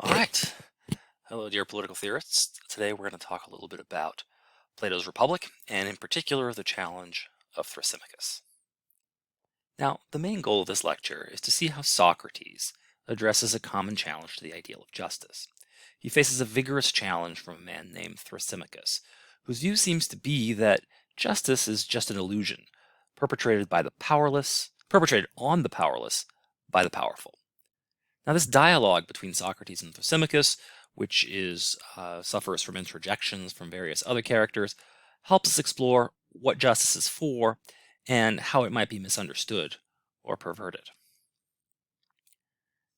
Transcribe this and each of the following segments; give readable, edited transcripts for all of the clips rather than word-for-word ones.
All right. Hello, dear political theorists. Today we're going to talk a little bit about Plato's Republic, and in particular, the challenge of Thrasymachus. Now, the main goal of this lecture is to see how Socrates addresses a common challenge to the ideal of justice. He faces a vigorous challenge from a man named Thrasymachus, whose view seems to be that justice is just an illusion, perpetrated on the powerless by the powerful. Now, this dialogue between Socrates and Thrasymachus, which suffers from interjections from various other characters, helps us explore what justice is for and how it might be misunderstood or perverted.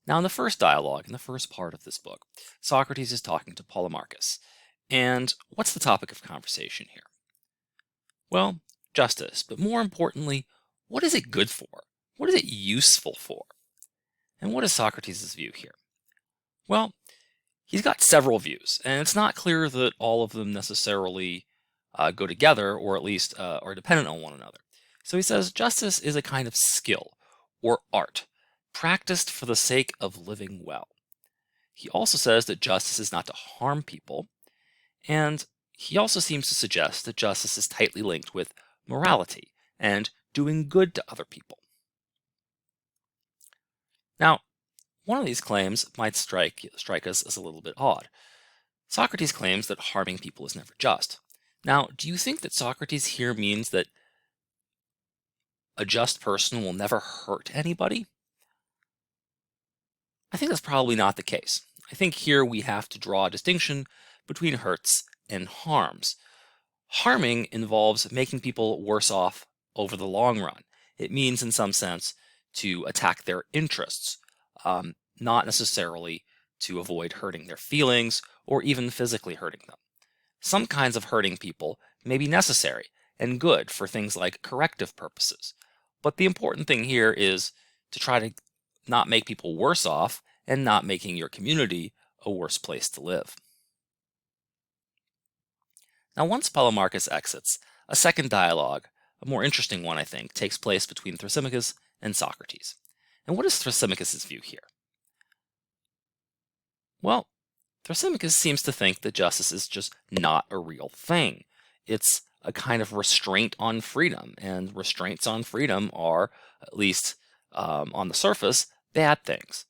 Now, in the first dialogue, in the first part of this book, Socrates is talking to Polemarchus. And what's the topic of conversation here? Well, justice, but more importantly, what is it good for? What is it useful for? And what is Socrates' view here? Well, he's got several views, and it's not clear that all of them necessarily go together, or at least are dependent on one another. So he says justice is a kind of skill, or art, practiced for the sake of living well. He also says that justice is not to harm people, and he also seems to suggest that justice is tightly linked with morality and doing good to other people. Now, one of these claims might strike us as a little bit odd. Socrates claims that harming people is never just. Now, do you think that Socrates here means that a just person will never hurt anybody? I think that's probably not the case. I think here we have to draw a distinction between hurts and harms. Harming involves making people worse off over the long run. It means, in some sense, to attack their interests, not necessarily to avoid hurting their feelings or even physically hurting them. Some kinds of hurting people may be necessary and good for things like corrective purposes, but the important thing here is to try to not make people worse off and not making your community a worse place to live. Now, once Polemarchus exits, a second dialogue, a more interesting one I think, takes place between Thrasymachus and Socrates. And what is Thrasymachus' view here? Well, Thrasymachus seems to think that justice is just not a real thing. It's a kind of restraint on freedom, and restraints on freedom are, at least on the surface, bad things.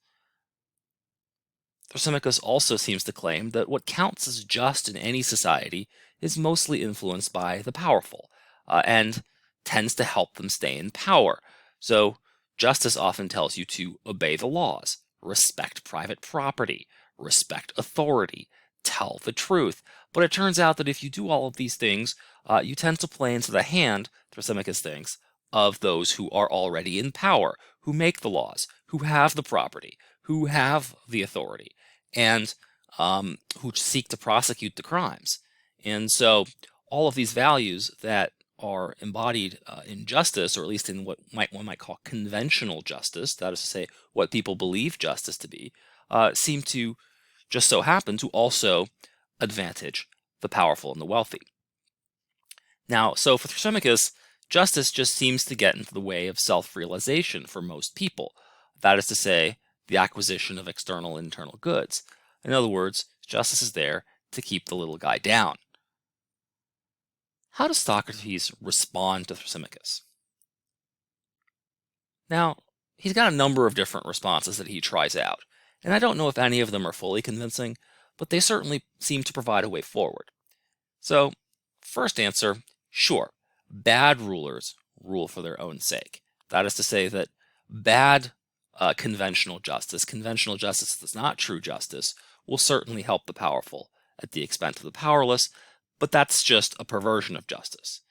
Thrasymachus also seems to claim that what counts as just in any society is mostly influenced by the powerful, and tends to help them stay in power. So justice often tells you to obey the laws, respect private property, respect authority, tell the truth. But it turns out that if you do all of these things, you tend to play into the hand, Thrasymachus thinks, of those who are already in power, who make the laws, who have the property, who have the authority, and who seek to prosecute the crimes. And so all of these values that are embodied in justice, or at least in what one might call conventional justice, that is to say, what people believe justice to be, seem to just so happen to also advantage the powerful and the wealthy. Now, so for Thrasymachus, justice just seems to get into the way of self-realization for most people. That is to say, the acquisition of external and internal goods. In other words, justice is there to keep the little guy down. How does Socrates respond to Thrasymachus? Now, he's got a number of different responses that he tries out, and I don't know if any of them are fully convincing, but they certainly seem to provide a way forward. So, first answer, sure, bad rulers rule for their own sake. That is to say that bad conventional justice that's not true justice, will certainly help the powerful at the expense of the powerless, but that's just a perversion of justice.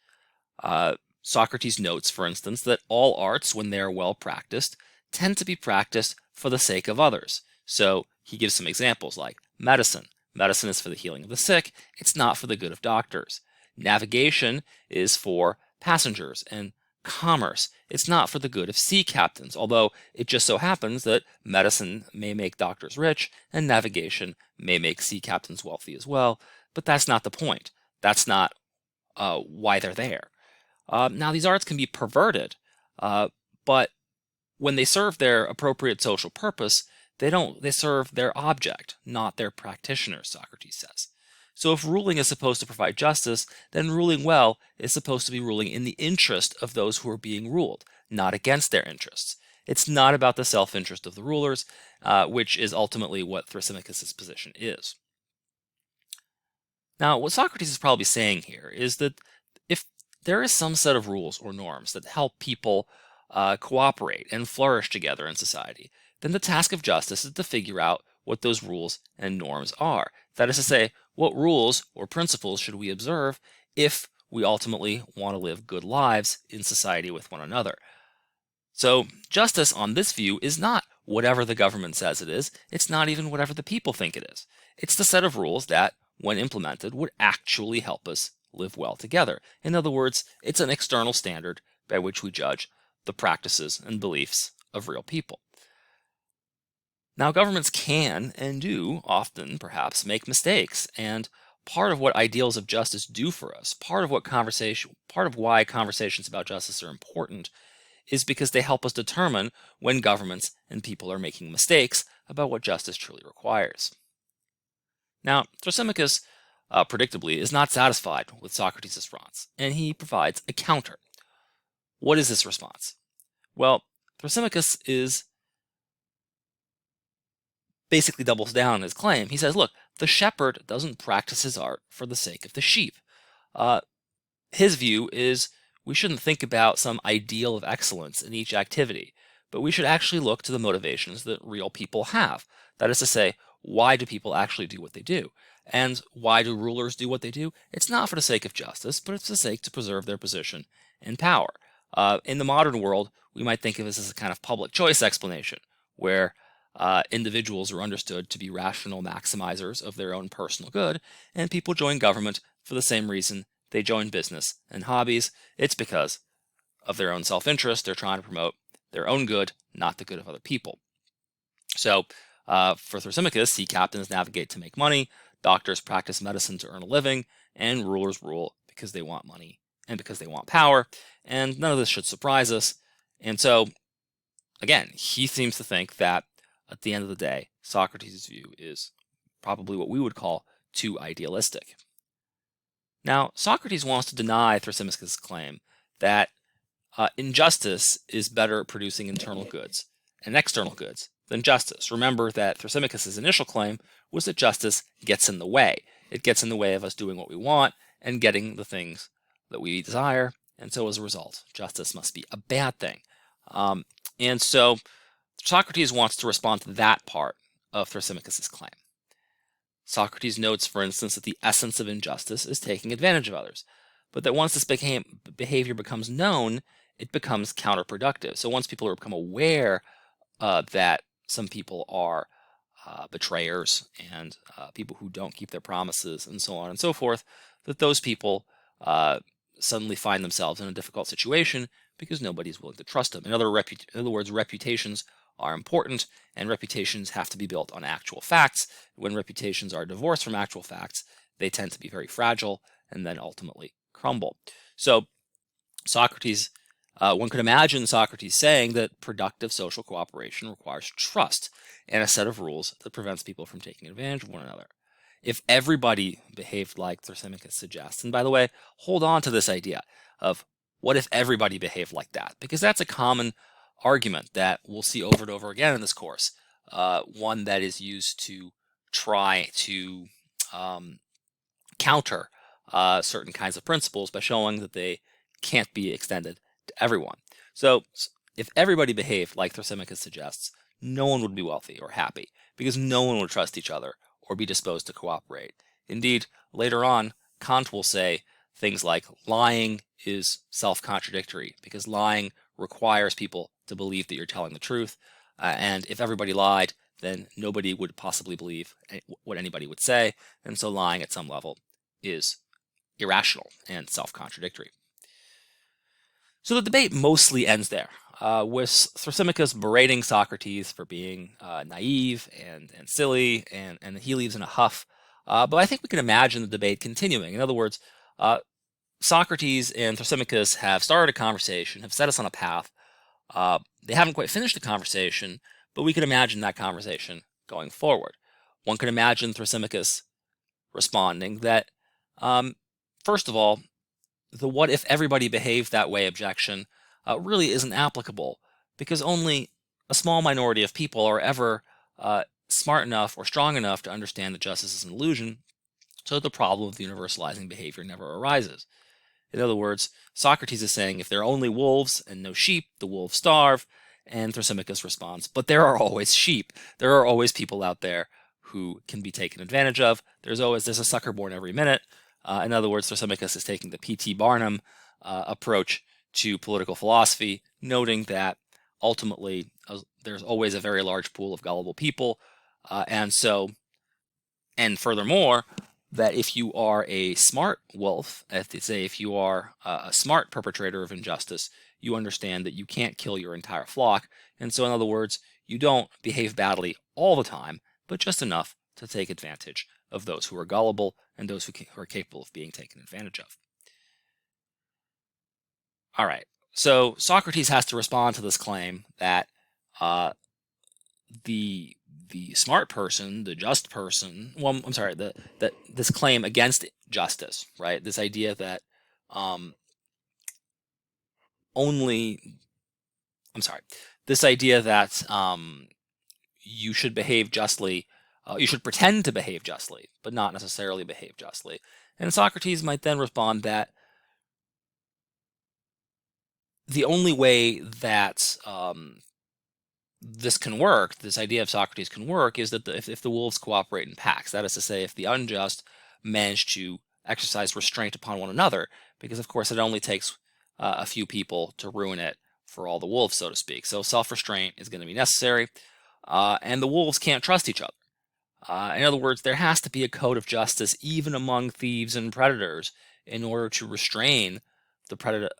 Socrates notes, for instance, that all arts, when they are well practiced, tend to be practiced for the sake of others. So he gives some examples like medicine. Medicine is for the healing of the sick. It's not for the good of doctors. Navigation is for passengers, and commerce. It's not for the good of sea captains, although it just so happens that medicine may make doctors rich and navigation may make sea captains wealthy as well, but that's not the point. That's not why they're there. Now, these arts can be perverted, but when they serve their appropriate social purpose, They serve their object, not their practitioners, Socrates says. So if ruling is supposed to provide justice, then ruling well is supposed to be ruling in the interest of those who are being ruled, not against their interests. It's not about the self-interest of the rulers, which is ultimately what Thrasymachus' position is. Now, what Socrates is probably saying here is that if there is some set of rules or norms that help people cooperate and flourish together in society, then the task of justice is to figure out what those rules and norms are. That is to say, what rules or principles should we observe if we ultimately want to live good lives in society with one another. So, justice on this view is not whatever the government says it is, it's not even whatever the people think it is. It's the set of rules that, when implemented, would actually help us live well together. In other words, it's an external standard by which we judge the practices and beliefs of real people. Now, governments can and do often, perhaps, make mistakes, and part of what ideals of justice do for us, part of why conversations about justice are important, is because they help us determine when governments and people are making mistakes about what justice truly requires. Now, Thrasymachus, predictably, is not satisfied with Socrates' response, and he provides a counter. What is this response? Well, Thrasymachus basically doubles down on his claim. He says, look, the shepherd doesn't practice his art for the sake of the sheep. His view is we shouldn't think about some ideal of excellence in each activity, but we should actually look to the motivations that real people have. That is to say, why do people actually do what they do? And why do rulers do what they do? It's not for the sake of justice, but it's for the sake to preserve their position and power. In the modern world, we might think of this as a kind of public choice explanation, where individuals are understood to be rational maximizers of their own personal good, and people join government for the same reason they join business and hobbies. It's because of their own self-interest. They're trying to promote their own good, not the good of other people. So for Thrasymachus, sea captains navigate to make money, doctors practice medicine to earn a living, and rulers rule because they want money and because they want power, and none of this should surprise us. And so, again, he seems to think that at the end of the day, Socrates' view is probably what we would call too idealistic. Now, Socrates wants to deny Thrasymachus' claim that injustice is better at producing internal goods and external goods than justice. Remember that Thrasymachus' initial claim was that justice gets in the way. It gets in the way of us doing what we want and getting the things that we desire, and so as a result, justice must be a bad thing. And so Socrates wants to respond to that part of Thrasymachus' claim. Socrates notes, for instance, that the essence of injustice is taking advantage of others, but that once this behavior becomes known, it becomes counterproductive. So once people become aware that some people are betrayers and people who don't keep their promises and so on and so forth, that those people suddenly find themselves in a difficult situation because nobody's willing to trust them. In other words, reputations are important, and reputations have to be built on actual facts. When reputations are divorced from actual facts, they tend to be very fragile and then ultimately crumble. So Socrates, one could imagine Socrates saying that productive social cooperation requires trust and a set of rules that prevents people from taking advantage of one another. If everybody behaved like Thrasymachus suggests, and by the way, hold on to this idea of what if everybody behaved like that, because that's a common argument that we'll see over and over again in this course, one that is used to try to counter certain kinds of principles by showing that they can't be extended to everyone. So if everybody behaved like Thrasymachus suggests, no one would be wealthy or happy, because no one would trust each other or be disposed to cooperate. Indeed, later on, Kant will say things like lying is self-contradictory, because lying requires people to believe that you're telling the truth, and if everybody lied, then nobody would possibly believe what anybody would say, and so lying at some level is irrational and self-contradictory. So the debate mostly ends there, with Thrasymachus berating Socrates for being naive and silly, and he leaves in a huff. But I think we can imagine the debate continuing. In other words, Socrates and Thrasymachus have started a conversation, have set us on a path. They haven't quite finished the conversation, but we can imagine that conversation going forward. One can imagine Thrasymachus responding that, first of all, the what if everybody behaved that way objection really isn't applicable, because only a small minority of people are ever smart enough or strong enough to understand that justice is an illusion, so the problem of the universalizing behavior never arises. In other words, Socrates is saying if there are only wolves and no sheep, the wolves starve. And Thrasymachus responds, but there are always sheep. There are always people out there who can be taken advantage of. There's a sucker born every minute. In other words, Thrasymachus is taking the P.T. Barnum approach to political philosophy, noting that ultimately there's always a very large pool of gullible people. And furthermore, that if you are a smart wolf, if you are a smart perpetrator of injustice, you understand that you can't kill your entire flock. And so, in other words, you don't behave badly all the time, but just enough to take advantage of those who are gullible and those who are capable of being taken advantage of. All right. So Socrates has to respond to this claim that the smart person, the just person, well, I'm sorry, that this claim against justice, right? This idea that um, only, I'm sorry, this idea that you should behave justly, you should pretend to behave justly, but not necessarily behave justly. And Socrates might then respond that the only way that this can work, this idea of Socrates can work, is that if the wolves cooperate in packs, that is to say, if the unjust manage to exercise restraint upon one another, because of course it only takes a few people to ruin it for all the wolves, so to speak. So self-restraint is going to be necessary, and the wolves can't trust each other. In other words, there has to be a code of justice even among thieves and predators in order to restrain the predator,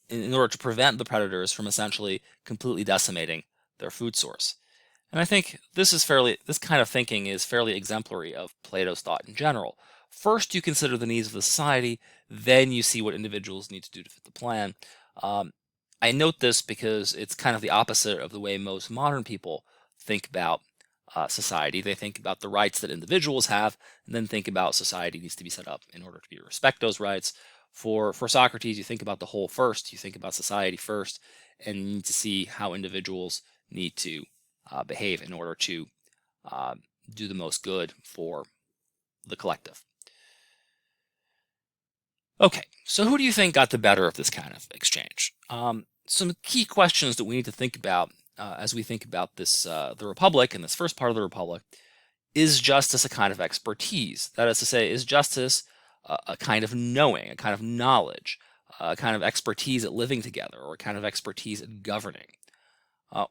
in order to prevent the predators from essentially completely decimating their food source. And I think this kind of thinking is fairly exemplary of Plato's thought in general. First, you consider the needs of the society, then you see what individuals need to do to fit the plan. I note this because it's kind of the opposite of the way most modern people think about society. They think about the rights that individuals have, and then think about society needs to be set up in order to respect those rights. For Socrates, you think about the whole first, you think about society first, and you need to see how individuals need to behave in order to do the most good for the collective. Okay, so who do you think got the better of this kind of exchange? Some key questions that we need to think about as we think about this, the Republic, and this first part of the Republic. Is justice a kind of expertise? That is to say, is justice a kind of knowing, a kind of knowledge, a kind of expertise at living together, or a kind of expertise at governing?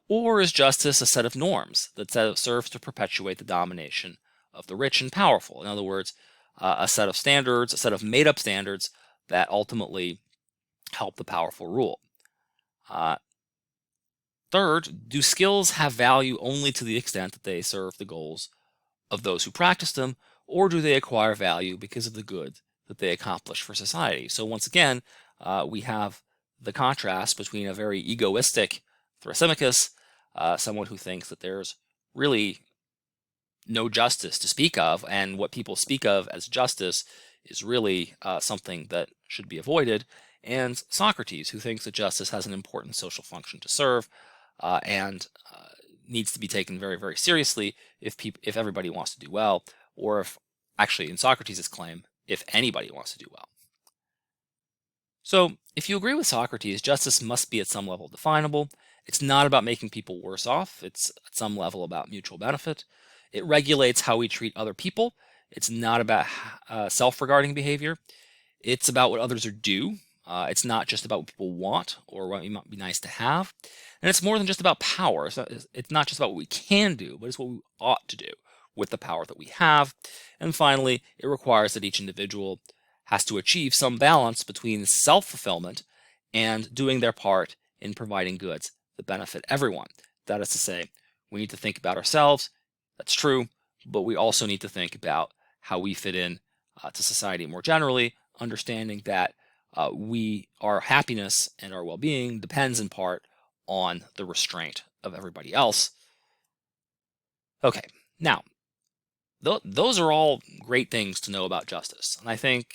Or is justice a set of norms that serves to perpetuate the domination of the rich and powerful? In other words, a set of standards, a set of made-up standards that ultimately help the powerful rule. Third, do skills have value only to the extent that they serve the goals of those who practice them, or do they acquire value because of the good that they accomplish for society? So once again, we have the contrast between a very egoistic Thrasymachus, someone who thinks that there's really no justice to speak of, and what people speak of as justice is really something that should be avoided, and Socrates, who thinks that justice has an important social function to serve, and needs to be taken very, very seriously if everybody wants to do well, or if, actually, in Socrates' claim, if anybody wants to do well. So, if you agree with Socrates, justice must be at some level definable. It's not about making people worse off. It's at some level about mutual benefit. It regulates how we treat other people. It's not about self-regarding behavior. It's about what others are due. It's not just about what people want or what might be nice to have. And it's more than just about power. It's not just about what we can do, but it's what we ought to do with the power that we have. And finally, it requires that each individual has to achieve some balance between self-fulfillment and doing their part in providing goods that benefit everyone. That is to say, we need to think about ourselves. That's true, but we also need to think about how we fit in to society more generally, understanding that our happiness and our well-being depends in part on the restraint of everybody else. Okay, now those are all great things to know about justice, and I think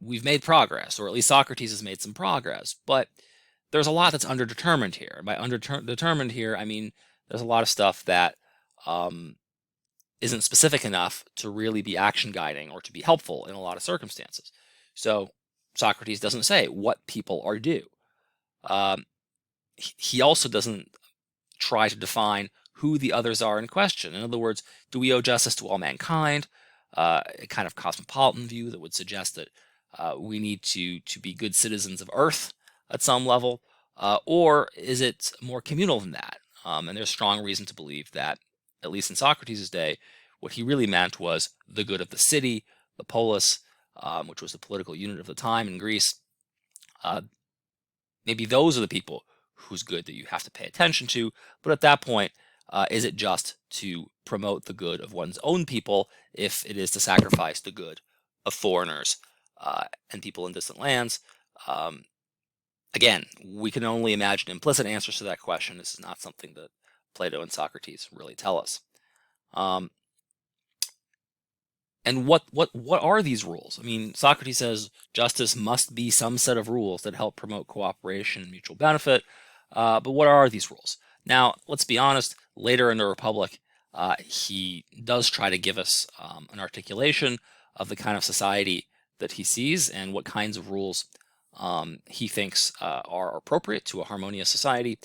we've made progress, or at least Socrates has made some progress. But there's a lot that's underdetermined here. And by underdetermined here, I mean there's a lot of stuff that um, isn't specific enough to really be action guiding or to be helpful in a lot of circumstances. So Socrates doesn't say what people are due. Um, he also doesn't try to define who the others are in question. In other words, do we owe justice to all mankind? A kind of cosmopolitan view that would suggest that we need to be good citizens of Earth at some level, or is it more communal than that? And there's strong reason to believe that, at least in Socrates' day, what he really meant was the good of the city, the polis, which was the political unit of the time in Greece. Uh, Maybe those are the people whose good that you have to pay attention to. But at that point, is it just to promote the good of one's own people if it is to sacrifice the good of foreigners and people in distant lands? Um, Again, we can only imagine implicit answers to that question. This is not something that Plato and Socrates really tell us. Um, and what are these rules? I mean, Socrates says justice must be some set of rules that help promote cooperation and mutual benefit. But what are these rules? Now, let's be honest. Later in the Republic, he does try to give us an articulation of the kind of society that he sees and what kinds of rules he thinks are appropriate to a harmonious society.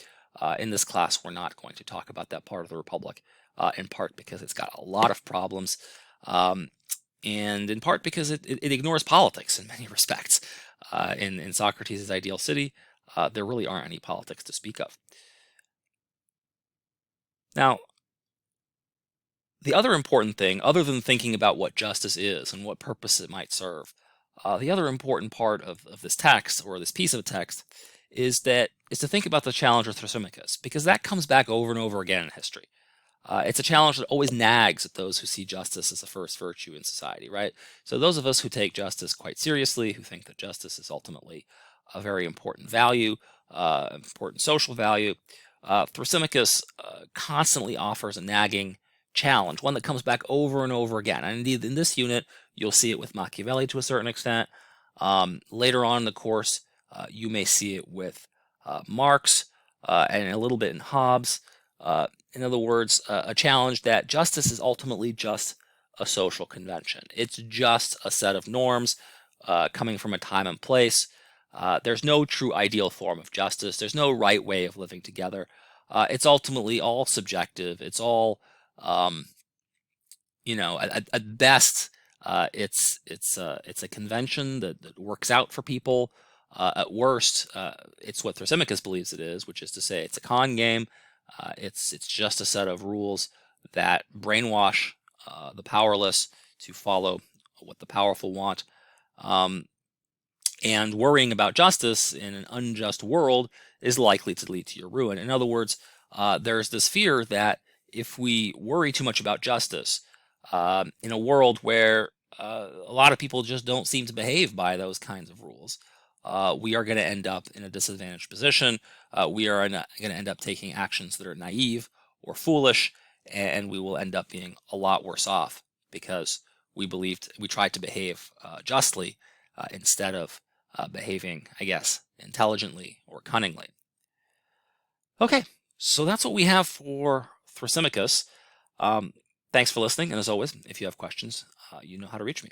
In this class, we're not going to talk about that part of the Republic, in part because it's got a lot of problems. And in part because it ignores politics in many respects. In Socrates' ideal city, there really aren't any politics to speak of. Now, the other important thing, other than thinking about what justice is and what purpose it might serve, the other important part of this text, or this piece of text, is to think about the challenge of Thrasymachus, because that comes back over and over again in history. It's a challenge that always nags at those who see justice as the first virtue in society, right? So those of us who take justice quite seriously, who think that justice is ultimately a very important value, important social value, Thrasymachus constantly offers a nagging challenge, one that comes back over and over again. And indeed, in this unit, you'll see it with Machiavelli to a certain extent. Later on in the course, you may see it with Marx and a little bit in Hobbes. In other words, a challenge that justice is ultimately just a social convention. It's just a set of norms coming from a time and place. There's no true ideal form of justice. There's no right way of living together. It's ultimately all subjective. It's all, um, at best, it's a convention that works out for people. At worst, it's what Thrasymachus believes it is, which is to say, it's a con game. It's just a set of rules that brainwash the powerless to follow what the powerful want. And worrying about justice in an unjust world is likely to lead to your ruin. In other words, there's this fear that if we worry too much about justice in a world where a lot of people just don't seem to behave by those kinds of rules, we are going to end up in a disadvantaged position. We are going to end up taking actions that are naive or foolish, and we will end up being a lot worse off because we tried to behave justly instead of behaving, I guess, intelligently or cunningly. Okay, so that's what we have for Thrasymachus. Thanks for listening, and as always, if you have questions, you know how to reach me.